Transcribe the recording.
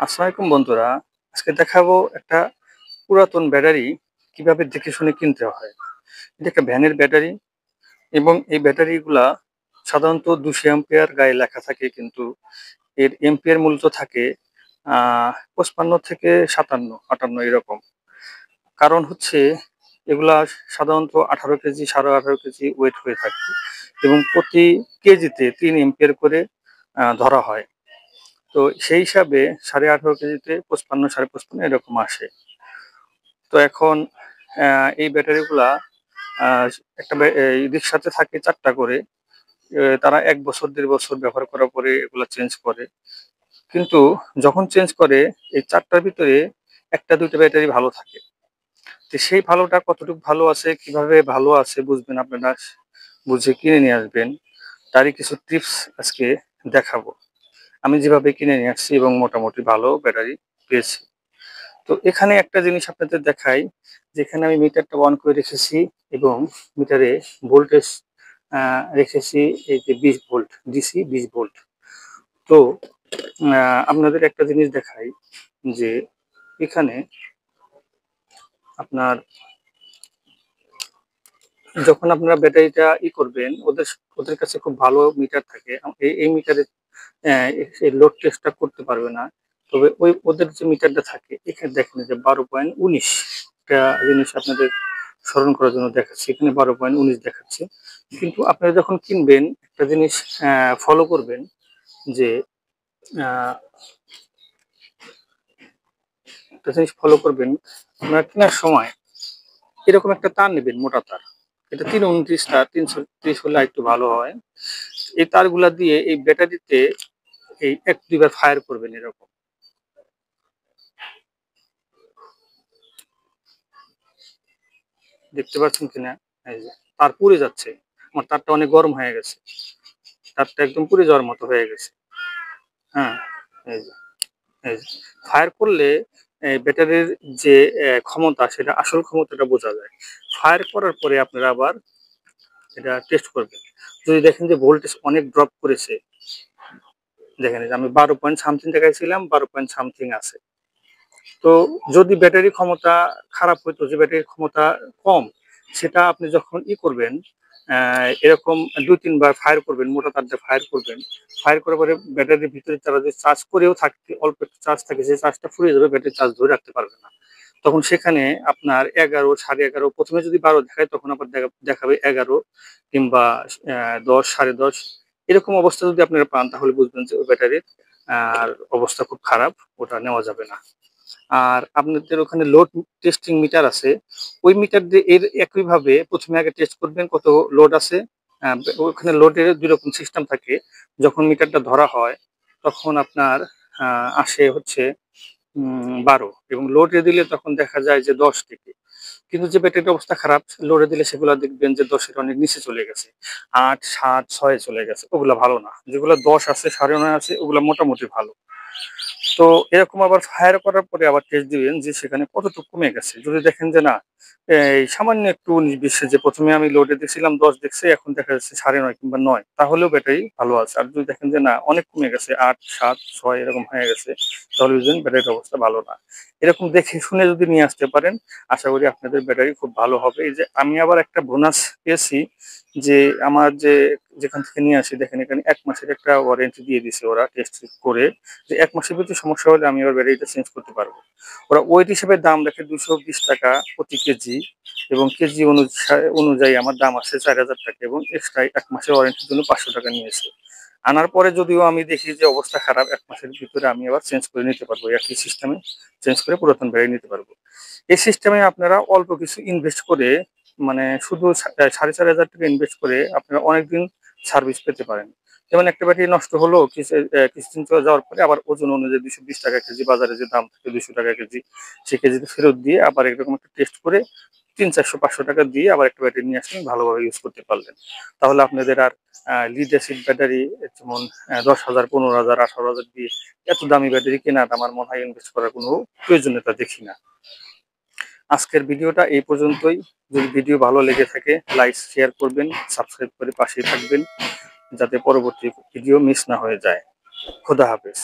আসসালামু আলাইকুম বন্ধুরা। আজকে দেখাবো একটা পুরাতন ব্যাটারি কিভাবে দেখে শুনে কিনতে হয়। এটা একটা ভ্যানের ব্যাটারি এবং এই ব্যাটারিগুলা সাধারণত 200 অ্যাম্পিয়ার গায়ে লেখা থাকে, কিন্তু এর এম্পিয়ার মূলত থাকে 55 থেকে 57-58 এরকম। কারণ হচ্ছে এগুলা সাধারণত 18 কেজি 18.5 কেজি ওয়েট হয়ে থাকে এবং প্রতি কেজিতে 3 এম্পিয়ার করে ধরা হয়। তো সেই হিসাবে 18.5 কেজিতে 55 55.5 এরকম আসে। তো এখন এই ব্যাটারিগুলা আহ, একটা রিক্সাতে থাকে 4টা করে। তারা 1 বছর 1.5 বছর ব্যবহার করার পরে এগুলা চেঞ্জ করে, কিন্তু যখন চেঞ্জ করে এই 4টার ভিতরে 1টা 2টা ব্যাটারি ভালো থাকে। তো সেই ভালোটা কতটুকু ভালো আছে, কিভাবে ভালো আছে বুঝবেন আপনারা, বুঝে কিনে নিয়ে আসবেন। তারই কিছু টিপস আজকে দেখাবো। আমি যেভাবে কিনে নিয়ে আসছি এবং মোটামুটি ভালো ব্যাটারি পেয়েছি। তো এখানে একটা জিনিস আপনাদের দেখাই, যেখানে আমি মিটারটা অন করে রেখেছি এবং মিটারে ভোল্টেজ রেখেছি এই যে 20 ভোল্ট, ডিসি 20 ভোল্ট। তো আপনাদের একটা জিনিস দেখাই যে এখানে আপনার যখন আপনারা ব্যাটারিটা করবেন, ওদের ওদের কাছে খুব ভালো মিটার থাকে। এই মিটারে লোড টেস্টটা করতে পারবে না, তবে ওদের যে মিটারটা থাকে এখানে দেখেন যে 12.19 একটা জিনিস আপনাদের স্মরণ করার জন্য দেখাচ্ছি। এখানে 12.19 দেখাচ্ছে, কিন্তু আপনারা যখন কিনবেন একটা জিনিস ফলো করবেন যে আহ, একটা জিনিস ফলো করবেন, আপনারা কেনার সময় এরকম একটা তার নেবেন, মোটা তার। এটা 329 তার, 330 হলে একটু ভালো হয়। এই তারগুলা দিয়ে এই ব্যাটারিতে এই 1-2 বার ফায়ার করবেন এরকম। দেখতে পাচ্ছেন কিনা? এই যে তার পুড়ে যাচ্ছে, আমার তারটা অনেক গরম হয়ে গেছে, তারটা একদম পুড়ে যাওয়ার মতো হয়ে গেছে। হ্যাঁ, এই যে এই যে ফায়ার করলে ব্যাটারির যে ক্ষমতা, সেটা আসল ক্ষমতাটা বোঝা যায়। ফায়ার করার পরে আপনারা আবার এটা টেস্ট করবেন। যদি দেখেন যে ভোল্টেজ অনেক ড্রপ করেছে, দেখেন এই যে আমি 12 পয়েন্ট সামথিং দেখাইছিলাম, 12 পয়েন্ট সামথিং আছে। তো যদি ব্যাটারি ক্ষমতা খারাপ হইতো, যে ব্যাটারির ক্ষমতা কম, সেটা আপনি যখন করবেন এরকম 2-3 বার ফায়ার করবেন, মোটা তার দিয়ে ফায়ার করবেন। ফায়ার করার পরে ব্যাটারির ভিতরে তারা যদি চার্জ করেও থাকতে অল্প একটু চার্জ থাকে, সেই চার্জটা ফুরিয়ে যাবে, ব্যাটারি চার্জ ধরে রাখতে পারবে না। তখন সেখানে আপনার 11, 11.5, প্রথমে যদি 12 দেখায় তখন আবার দেখাবে 11 কিংবা 10, 10.5 এরকম অবস্থা যদি আপনারা পান, তাহলে বুঝবেন যে ওই ব্যাটারির আর অবস্থা খুব খারাপ, ওটা নেওয়া যাবে না। আর আপনাদের ওখানে লোড টেস্টিং মিটার আছে, ওই মিটার দিয়ে এর একইভাবে প্রথমে আগে টেস্ট করবেন কত লোড আছে। ওখানে লোডের 2 রকম সিস্টেম থাকে। যখন মিটারটা ধরা হয় তখন আপনার আসে হচ্ছে 12, এবং লোডে দিলে তখন দেখা যায় যে 10 থেকে। কিন্তু যে ব্যাটারির অবস্থা খারাপ, লোডে দিলে সেগুলো দেখবেন যে 10-এর অনেক নিচে চলে গেছে, 8, 7, 6 চলে গেছে। ওগুলা ভালো না। যেগুলো 10 আছে, 9.5 আছে, ওগুলা মোটামুটি ভালো। তো এরকম আবার ফায়ার করার পরে আবার টেস্ট দিবেন যে সেখানে কতটুকু কমে গেছে। যদি দেখেন যে না, এই সামান্য একটু 19-20, যে প্রথমে আমি লোডে দেখছিলাম 10 দেখছে, এখন দেখা যাচ্ছে 9.5 কিংবা 9, তাহলেও ব্যাটারি ভালো আছে। আর যদি দেখেন যে না, অনেক কমে গেছে, 8, 7, 6 এরকম হয়ে গেছে, তাহলে বুঝবেন ব্যাটারির অবস্থা ভালো না। এরকম দেখে শুনে যদি নিয়ে আসতে পারেন, আশা করি আপনাদের ব্যাটারি খুব ভালো হবে। এই যে আমি আবার একটা বোনাস পেয়েছি, যে আমার যেখান থেকে নিয়ে আসি, দেখেন এখানে 1 মাসের একটা ওয়ারেন্টি দিয়ে দিছে ওরা টেস্ট করে, যে 1 মাসের ভিতরে সমস্যা হলে আমি আবার ব্যাটারিটা চেঞ্জ করতে পারবো। ওরা ওয়েট হিসেবে দাম রাখে 220 টাকা প্রতি কেজি, এবং কেজি অনুযায়ী আমার দাম আছে 4,000 টাকা, এবং এক্সট্রা 1 মাসের ওয়ারেন্টির জন্য 500 টাকা নিয়েছে। আনার পরে যদিও আমি দেখি যে অবস্থা খারাপ, 1 মাসের ভিতরে আমি আবার চেঞ্জ করে নিতে পারবো, একই সিস্টেমে চেঞ্জ করে পুরাতন ব্যাটারি নিতে পারবো। এই সিস্টেমে আপনারা অল্প কিছু ইনভেস্ট করে, মানে শুধু 4,500 টাকা ইনভেস্ট করে আপনারা অনেকদিন সার্ভিস পেতে পারেন। যেমন একটা ব্যাটারি নষ্ট হলো, কিছুদিন চলে যাওয়ার পরে আবার ওজন অনুযায়ী 220 টাকা কেজি, বাজারে যে দাম থাকে 200 টাকা কেজি, সেই কেজিতে ফেরত দিয়ে আবার এরকম একটা টেস্ট করে 300, 400, 500 টাকা দিয়ে আবার একটা ব্যাটারি নিয়ে আসলেন, ভালোভাবে ইউজ করতে পারলেন। তাহলে আপনাদের আর লিড অ্যাসিড ব্যাটারি, যেমন 10,000, 15,000, 18,000 দিয়ে এত দামি ব্যাটারি কেনার আমার মনে হয় ইনভেস্ট করার কোনো প্রয়োজনীয়তা দেখি না। আজকের ভিডিওটা এই পর্যন্তই। যদি ভিডিও ভালো লেগে থাকে, লাইক শেয়ার করবেন, সাবস্ক্রাইব করে পাশেই থাকবেন, যাতে পরবর্তী ভিডিও মিস না হয়ে যায়। খোদা হাফেজ।